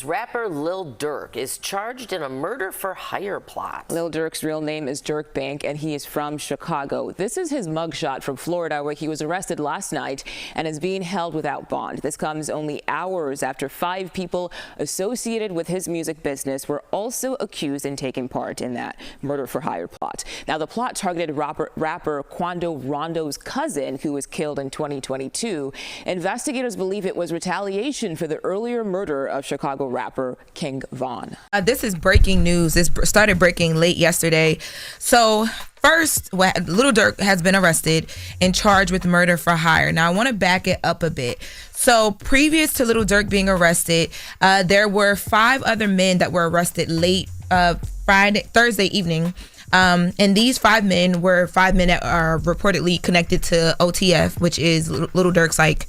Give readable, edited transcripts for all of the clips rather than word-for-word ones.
Rapper Lil Durk is charged in a murder for hire plot. Lil Durk's real name is Dirk Bank, and he is from Chicago. This is his mugshot from Florida, where he was arrested last night and is being held without bond. This comes only hours after 5 people associated with his music business were also accused and taking part in that murder for hire plot. Now, the plot targeted rapper Quando Rondo's cousin, who was killed in 2022. Investigators believe it was retaliation for the earlier murder of Chicago rapper King Von. This is breaking news. This started breaking late yesterday. So first, Lil Durk has been arrested and charged with murder for hire. Now, I want to back it up a bit. So previous to Lil Durk being arrested, there were 5 other men that were arrested late Thursday evening. And these 5 men were 5 men that are reportedly connected to OTF, which is Lil Durk's, like,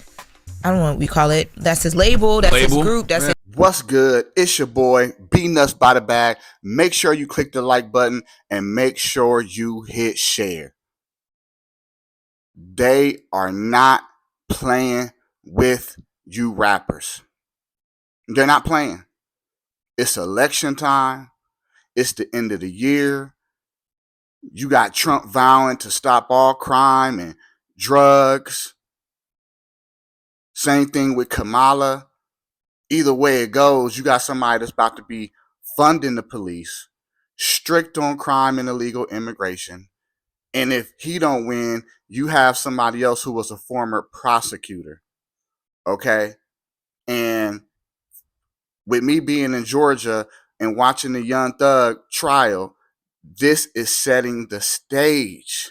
I don't know what we call it. That's his label. That's his group. That's it. What's good? It's your boy, B Nuts by the Bag. Make sure you click the like button and make sure you hit share. They are not playing with you rappers. They're not playing. It's election time. It's the end of the year. You got Trump vowing to stop all crime and drugs. Same thing with Kamala. Either way it goes, you got somebody that's about to be funding the police, strict on crime and illegal immigration. And if he don't win, you have somebody else who was a former prosecutor. Okay? And with me being in Georgia and watching the Young Thug trial, this is setting the stage.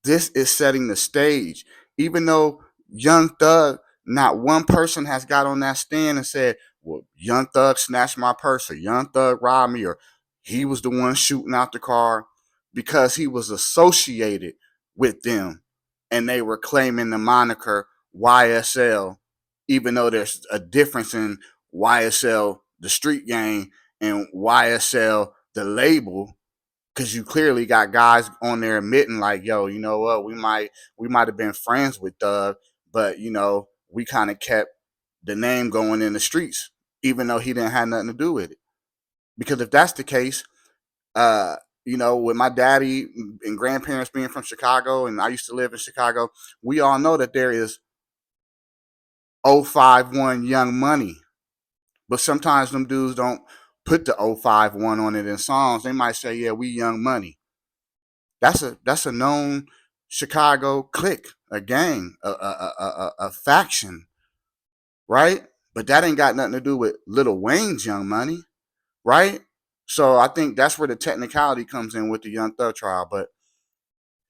This is setting the stage. Even though Young Thug, not one person has got on that stand and said, well, Young Thug snatched my purse, or Young Thug robbed me, or he was the one shooting out the car, because he was associated with them and they were claiming the moniker YSL, even though there's a difference in YSL, the street gang, and YSL, the label. Because you clearly got guys on there admitting, like, yo, you know what, we might have been friends with Thug, but, you know, we kind of kept the name going in the streets, even though he didn't have nothing to do with it. Because if that's the case, you know, with my daddy and grandparents being from Chicago, and I used to live in Chicago, we all know that there is 051 Young Money. But sometimes them dudes don't put the 051 on it in songs. They might say, yeah, we Young Money. That's a known Chicago clique, a gang, a faction, right? But that ain't got nothing to do with Lil Wayne's Young Money, right? So I think that's where the technicality comes in with the Young Thug trial. But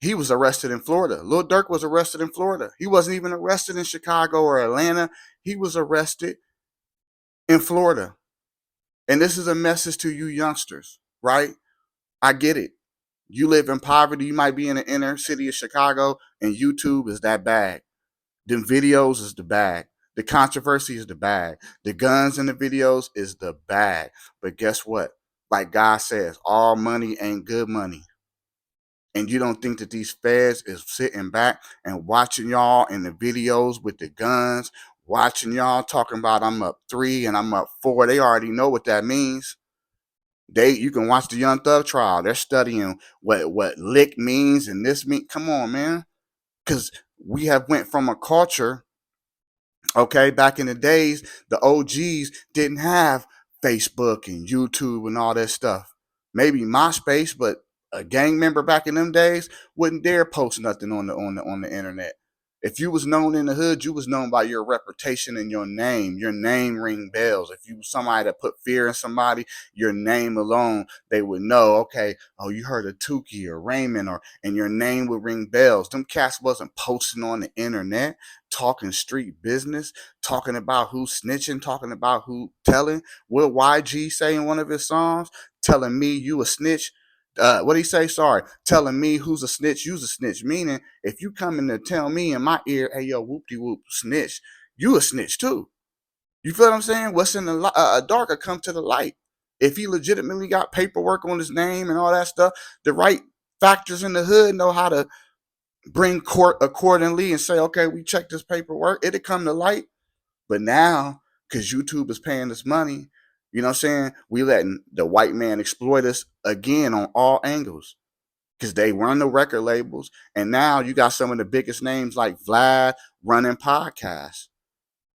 he was arrested in Florida. Lil Durk was arrested in Florida. He wasn't even arrested in Chicago or Atlanta. He was arrested in Florida. And this is a message to you youngsters, right? I get it. You live in poverty. You might be in the inner city of Chicago, and YouTube is that bag. Them videos is the bag. The controversy is the bag. The guns in the videos is the bag. But guess what? Like God says, all money ain't good money. And you don't think that these feds is sitting back and watching y'all in the videos with the guns, watching y'all talking about I'm up 3 and I'm up 4. They already know what that means. You can watch the Young Thug trial. They're studying what lick means and this mean. Come on, man. Because we have went from a culture, okay, back in the days, the OGs didn't have Facebook and YouTube and all that stuff. Maybe MySpace, but a gang member back in them days wouldn't dare post nothing on the internet. If you was known in the hood, you was known by your reputation and your name. Your name ring bells. If you was somebody that put fear in somebody, your name alone, they would know, okay, oh, you heard of Tukey or Raymond, and your name would ring bells. Them cats wasn't posting on the internet, talking street business, talking about who snitching, talking about who telling. What YG say in one of his songs? Telling me you a snitch. What did he say? Sorry. Telling me who's a snitch, you's a snitch. Meaning, if you come in to tell me in my ear, hey, yo, whoop-de-whoop, snitch, you a snitch too. You feel what I'm saying? What's in the dark will come to the light. If he legitimately got paperwork on his name and all that stuff, the right factors in the hood know how to bring court accordingly and say, okay, we checked this paperwork. It'll come to light. But now, because YouTube is paying us money. You know what I'm saying? We letting the white man exploit us again on all angles because they run the record labels. And now you got some of the biggest names like Vlad running podcasts.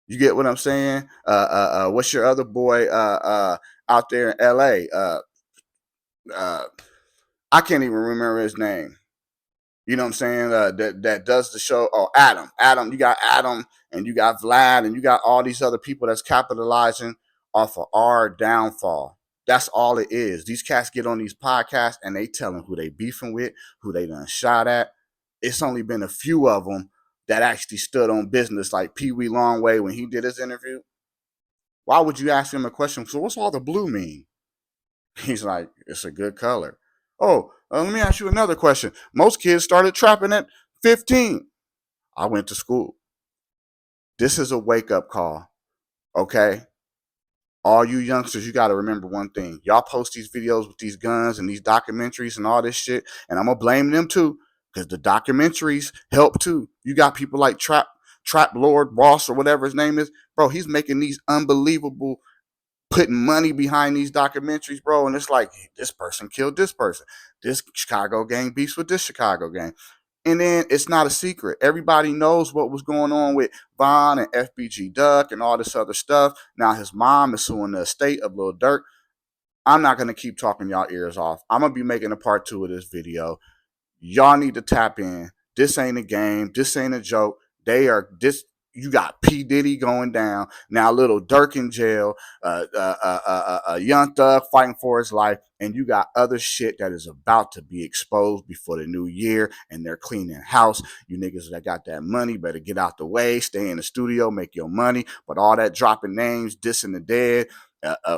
You get what I'm saying? What's your other boy out there in LA? I can't even remember his name. You know what I'm saying? That does the show. Oh, Adam. You got Adam and you got Vlad and you got all these other people that's capitalizing off of our downfall. That's all it is. These cats get on these podcasts and they telling who they beefing with, who they done shot at. It's only been a few of them that actually stood on business, like Pee Wee Longway when he did his interview. Why would you ask him a question? So what's all the blue mean? He's like, it's a good color. Oh, let me ask you another question. Most kids started trapping at 15. I went to school. This is a wake-up call, okay? All you youngsters, you got to remember one thing. Y'all post these videos with these guns and these documentaries and all this shit, and I'm going to blame them too, because the documentaries help too. You got people like Trap Lord Ross or whatever his name is. Bro, he's making these unbelievable, putting money behind these documentaries, bro. And it's like, this person killed this person. This Chicago gang beefs with this Chicago gang. And then it's not a secret. Everybody knows what was going on with Von and FBG Duck and all this other stuff. Now his mom is suing the estate of Lil Durk. I'm not going to keep talking y'all ears off. I'm going to be making a part 2 of this video. Y'all need to tap in. This ain't a game. This ain't a joke. You got P. Diddy going down. Now Lil Durk in jail. Young Thug fighting for his life. And you got other shit that is about to be exposed before the new year. And they're cleaning house. You niggas that got that money better get out the way. Stay in the studio. Make your money. But all that dropping names, dissing the dead,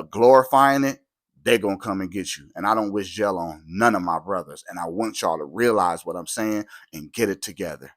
glorifying it, they're going to come and get you. And I don't wish jail on none of my brothers. And I want y'all to realize what I'm saying and get it together.